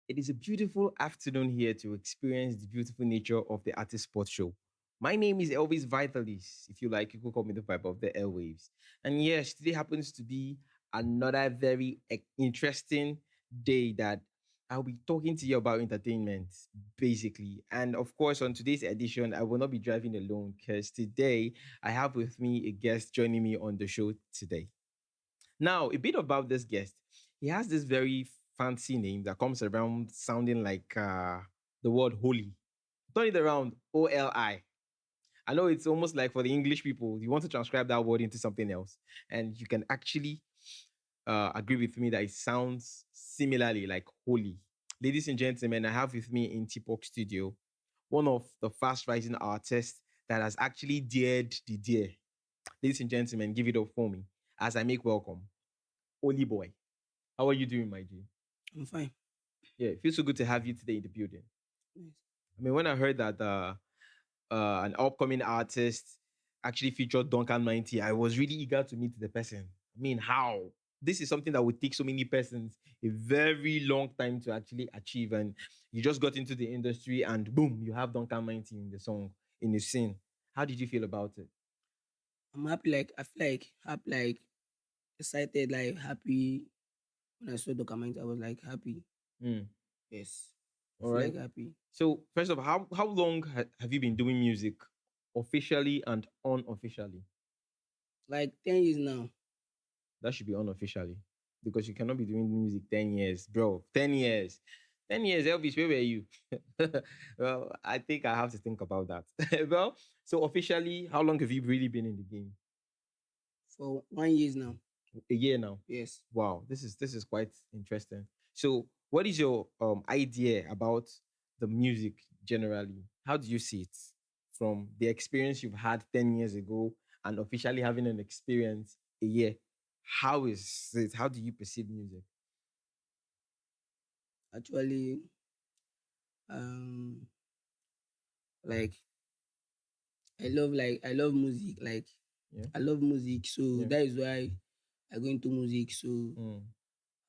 It is a beautiful afternoon here to experience the beautiful nature of the Artist Sports Show. My name is Elvis Vitalis. If you like, you could call me the vibe of the airwaves. And yes, today happens to be another very interesting day that I'll be talking to you about entertainment, basically. And of course, on today's edition, I will not be driving alone because today I have with me a guest joining me on the show today. Now, a bit about this guest. He has this very fancy name that comes around sounding like the word holy. Turn it around, OLI. I know it's almost like for the English people, you want to transcribe that word into something else. And you can actually agree with me that it sounds similarly like holy. Ladies and gentlemen, I have with me in Tipok Studio one of the fast rising artists that has actually dared the dare. Ladies and gentlemen, give it up for me as I make welcome. Holy boy. How are you doing, my G? I'm fine. Yeah, it feels so good to have you today in the building. Nice. I mean, when I heard that an upcoming artist actually featured Duncan 90, I was really eager to meet the person. I mean, how? This is something that would take so many persons a very long time to actually achieve. And you just got into the industry and boom, you have Duncan 90 in the song, in the scene. How did you feel about it? I'm happy. Like I feel like happy, like excited, like happy. When I saw the comment, I was like happy. Mm, Yes, I all feel right. like happy. So, first of all, how long have you been doing music officially and unofficially? Like 10 years now. That should be unofficially because you cannot be doing music 10 years, bro. 10 years. 10 years, Elvis, where were you? Well, I think I have to think about that. Well, so officially, how long have you really been in the game? For 1 years now. A year now. Yes. Wow, this is quite interesting. So, what is your idea about the music generally? How do you see it from the experience you've had 10 years ago and officially having an experience a year? How is it? How do you perceive music? Actually, um, like I love music. Like Yeah, I love music. So yeah. that is why I go into music. So Mm.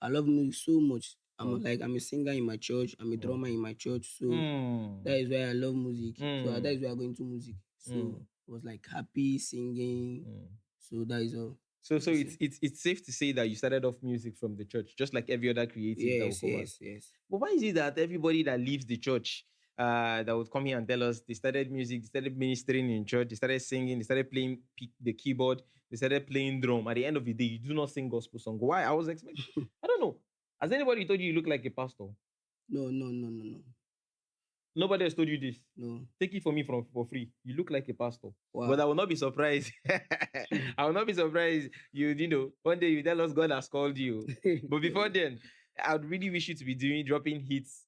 I love music so much. Okay. I'm a singer in my church. I'm a drummer Okay. in my church. So Mm. that is why I love music. So that Mm. is why I go into music. So Mm. I was like happy singing. Mm. So that is all So I so can it's say. it's it's safe to say that you started off music from the church, just like every other creative that will Yes, come out. yes, yes. But why is it that everybody that leaves the church that would come here and tell us they started music, they started ministering in church, they started singing, they started playing the keyboard, they started playing drum. At the end of the day, you do not sing gospel song. Why? I was expecting. I don't know. Has anybody told you you look like a pastor? No, no, no, no, no, Nobody has told you this. no. Take it from me for free. You look like a pastor. But Wow. I will not be surprised. I will not be surprised. One day you tell us God has called you. But before then, I would really wish you to be dropping hits,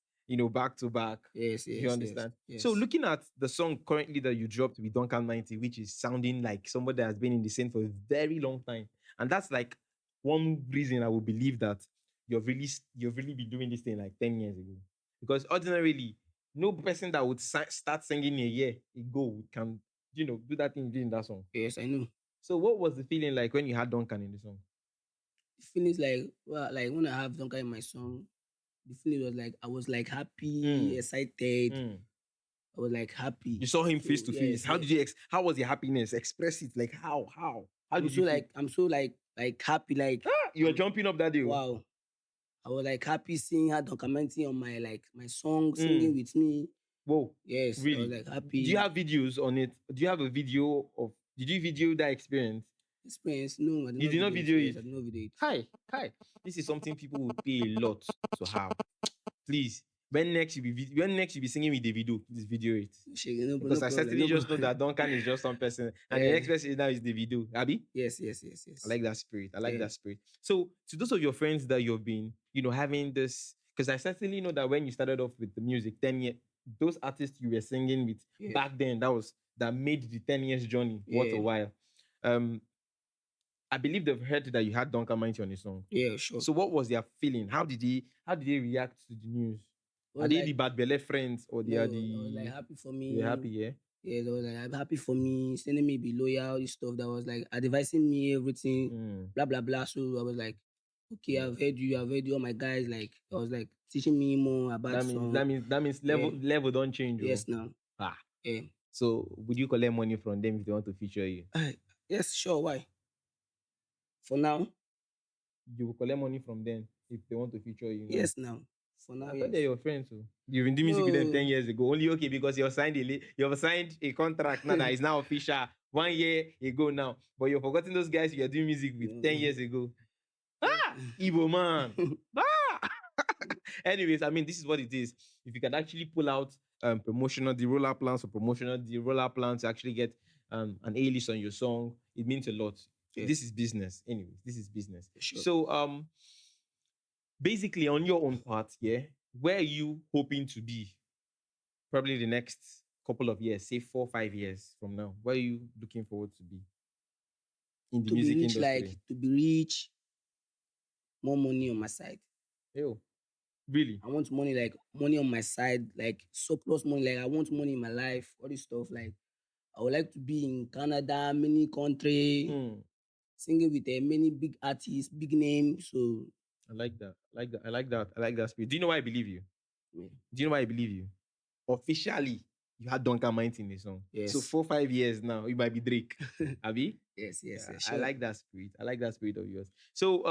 back to back. Yes, If you yes, yes, understand. So yes. looking at the song currently that you dropped with Duncan 90, which is sounding like somebody that has been in the scene for a very long time. And that's like one reason I would believe that you've really been doing this thing like 10 years ago. Because ordinarily, no person that would start singing a year ago can, do that thing in that song. Yes, I know. So what was the feeling like when you had Duncan in the song? The feeling is like, well, like when I have Donka in my song, the feeling was like I was like happy, Mm, excited. mm. I was like happy. You saw him face So to face. yes, How did yes. you how was your happiness? Express it. Like how did you feel? I'm so like happy. Like You were I'm jumping up that day. Oh. wow. I was like happy seeing her documenting on my like my song, Mm. singing with me. Whoa, Yes, I was really? like Do you happy. have videos on it? Do you have a video of? Did you video that experience? Experience. No, I did You not did not video it. video Yes, it. I did not video it. Hi, hi. This is something people would pay a lot to have. Please, when next you be singing with Davido, please video it. Shake, no, Because no I problem, certainly no just know problem. that Duncan is just one person, and the next Eh, person now is Davido. Abby, yes, yes, yes, I yes. like that spirit. I like Yeah, that spirit. So, to those of your friends that you've been, having this, because I certainly know that when you started off with the music, 10 years, those artists you were singing with yeah, back then, that made the 10 years journey worth a yeah, while. Um, I believe they've heard that you had Duncan Mighty on the song. yeah, sure. So, what was their feeling? How did they react to the news? I Are was they the like, bad belly friends or they are no, I was like the happy for they were me. happy? Yeah. Yeah, they was like I'm happy for me, sending me be loyal, this stuff that was like advising me everything, Mm. blah blah blah. So I was like, Okay, Yeah. I've heard you. All my guys like I was like teaching me more about song. That means Yeah, level don't change. Oh. yes now. Ah. Yeah. So would you collect money from them if they want to feature you? Ah, yes, sure. Why? For now? You will collect money from them if they want to feature you now. Yes now. For now, I thought they're yes. your friends. So you've been doing music with them No. 10 years ago. Only okay because you have signed a contract now that is now official 1 year ago now. But you're forgetting those guys you are doing music with 10 No. years ago. Yes. Igbo man. Ah! Anyways, I mean, this is what it is. If you can actually pull out promotional, the roller plans for promotional, the roller plans to actually get an A-list on your song, it means a lot. This Yes. is business. Anyways, this is business. Sure. So basically on your own part, yeah, where are you hoping to be probably the next couple of years, say 4 or 5 years from now? Where are you looking forward to be in the To be music rich, like industry? to be rich, more money on my side. Ew, really? I want money like money on my side, like surplus money. Like I want money in my life, all this stuff. Like I would like to be in Canada, many country, Hmm. singing with many big artists, big names. So I like that. I like that. I like that. I like that spirit. Do you know why I believe you? yeah. Do you know why I believe you? Officially, you had Duncan Might in the song. So Yes. 4 5 years now, you might be Drake. Abi? Yes, yes, Yeah, yes, I sure. like that spirit. I like that spirit of yours. So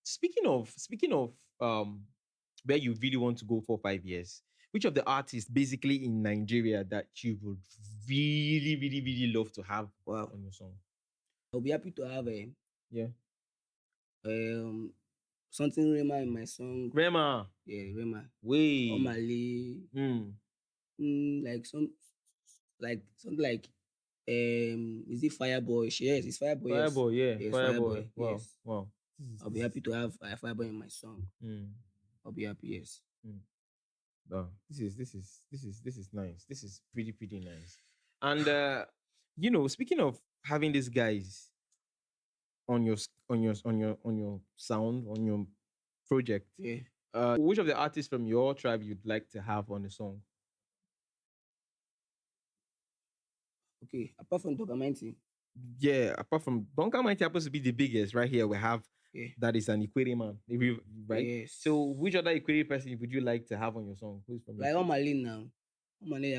speaking of where you really want to go for 5 years, which of the artists basically in Nigeria that you would really, really, really love to have Wow. on your song? I'll be happy to have Yeah. um something Rema in my song. Rema. Yeah, Rema. Way. Omale. Hmm. Like like something like is it Fireboy? Yes, it's Fireboy, yes. Fireboy, yeah. Yes, Fireboy. Fireboy, Wow. yes. Wow. I'll be This is happy to have Fireboy in my song. hmm. I'll be happy, yes. Hmm. Oh, this is nice. This is pretty nice. And speaking of having these guys on your on your sound on your project, Yeah. which of the artists from your tribe you'd like to have on the song? Okay. Apart from documenting, Yeah, apart from Donka Mighty happens to be the biggest right here. We have yeah. that is an Equity man, right? So, Yes. which other Equity person would you like to have on your song? Who's from your Like tribe? Omale now. Omale,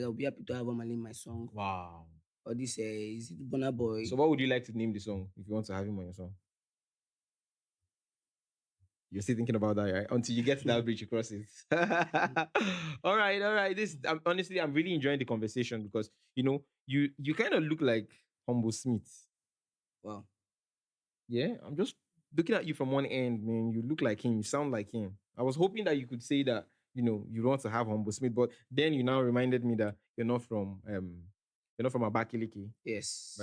I'll be happy to have Omale in my song. Wow. Or this is it Bonner So, Boy? what would you like to name the song if you want to have him on your song? You're still thinking about that, right? Until you get to that bridge, you cross it. All right, all right. Honestly, I'm really enjoying the conversation because you kind of look like Humble Smith. Wow. Yeah, I'm just looking at you from one end, man. You look like him. You sound like him. I was hoping that you could say that you want to have Humble Smith, but then you now reminded me that you're not from Abakaliki, right? Yes.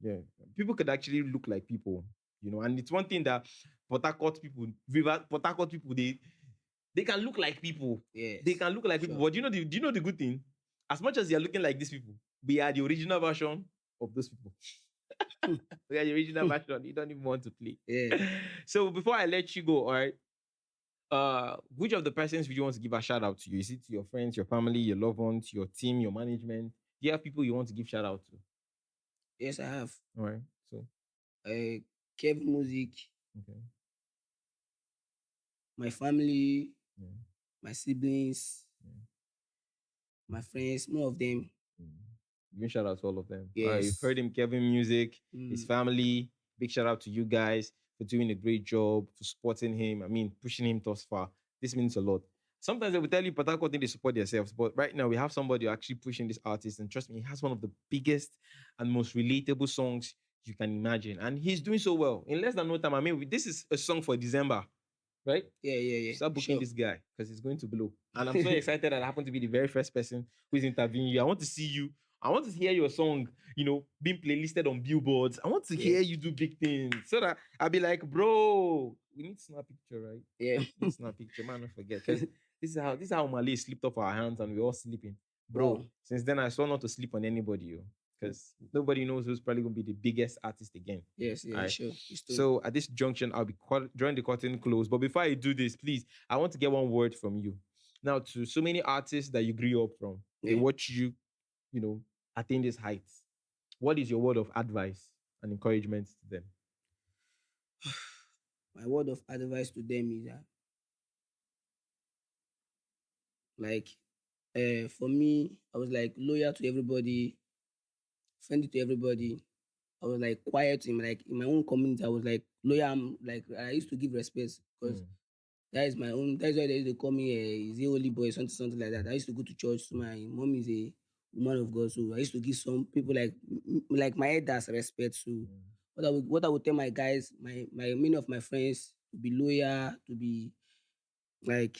Yeah, people could actually look like people, and it's one thing that Port Harcourt people, they can look like people. They Yes. can look like people, Sure. but do you know the good thing? As much as you're looking like these people, we are the original version of those people. We are the original version. You don't even want to play. Yeah. So before I let you go, all right. Which of the persons would you want to give a shout out to? Is it to your friends, your family, your loved ones, your team, your management? Do you have people you want to give shout out to? Yes, I have. All right. So Kev Music, okay. my family, Yeah. my siblings, Yeah. my friends, more of them. Mm. Giving shout out to all of them. All right, you've Yes. heard him, Kevin Music, his Mm, family. Big shout out to you guys for doing a great job, for supporting him. I mean, pushing him thus far. This means a lot. Sometimes they will tell you, but I think they support themselves. But right now, we have somebody actually pushing this artist. And trust me, he has one of the biggest and most relatable songs you can imagine. And he's doing so well. In less than no time, I mean, this is a song for December, right? yeah, yeah, yeah. Start booking Sure. this guy because he's going to blow. And I'm so excited that I happen to be the very first person who's interviewing you. I want to see you. I want to hear your song, being playlisted on billboards. I want to Yeah. hear you do big things so that I'll be like, bro, we need to snap picture, right? Yeah. We need to snap picture, man. Don't forget. Because this is how Malay slipped off our hands and we're all sleeping. Bro, Wow. since then I saw not to sleep on anybody, because nobody knows who's probably gonna be the biggest artist again. Yes, All yeah, right. sure. It's true. So at this junction, I'll be drawing the curtain close. But before I do this, please, I want to get one word from you. Now, to so many artists that you grew up from, they Yeah. watch you, attain these heights. What is your word of advice and encouragement to them? My word of advice to them is that, like, for me, I was like loyal to everybody, friendly to everybody. I was like quiet in like in my own community. I was like loyal. Like I used to give respect because Mm, that is my own. That's why they used to call me a is a holy boy, something like that. I used to go to church. So my mom is a woman of God, so I used to give some people like my elders respect. So mm, what I would tell my guys, my many of my friends to be loyal, to be like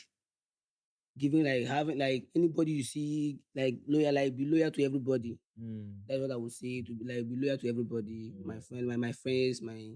giving like having like anybody you see like loyal, like be loyal to everybody. mm, That's what I would say, to be like be loyal to everybody. My yeah, friend, my friends, my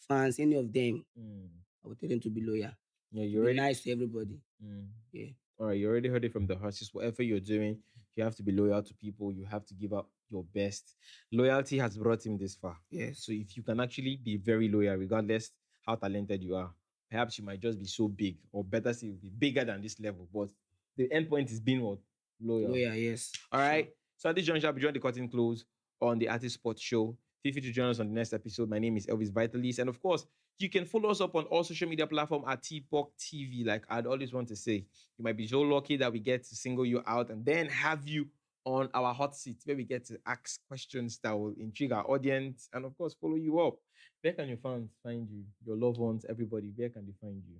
fans, any of them. mm. I would tell them to be loyal, Yeah, to you be already. nice to everybody. Mm. Yeah. All right, you already heard it from the horses. Whatever you're doing, you have to be loyal to people. You have to give up your best. Loyalty has brought him this far. So Yes. if you can actually be very loyal, regardless how talented you are, perhaps you might just be so big, or better still, be bigger than this level. But the end point is being what? Loyal. Loyal, yes. All Sure. right. So at this juncture, I'll be joining the curtain close on the Artist Sports Show. Feel free to join us on the next episode. My name is Elvis Vitalis. And of course, you can follow us up on all social media platforms at TPOC TV. Like I'd always want to say, you might be so lucky that we get to single you out and then have you on our hot seat where we get to ask questions that will intrigue our audience and, of course, follow you up. Where can your fans find you? Your loved ones, everybody, where can they find you?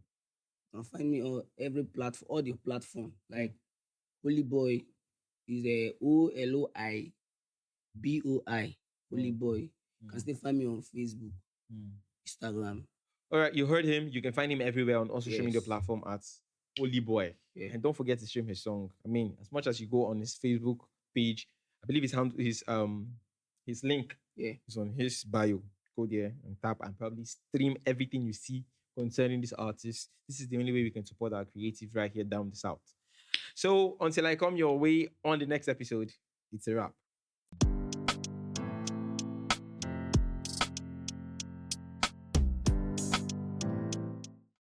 And find me on every platform, all the platform. Mm, Like Holy Boy is a OLOIBOI. Holy mm, Boy. Can mm, still find me on Facebook, mm. Instagram. All right, you heard him. You can find him everywhere on all social media Yes. platform at Holy Boy. Yeah. And don't forget to stream his song. I mean, as much as you go on his Facebook page, I believe his link Yeah. is on his bio. Go there and tap and probably stream everything you see concerning this artist. This is the only way we can support our creative right here down the south. So until I come your way on the next episode, it's a wrap.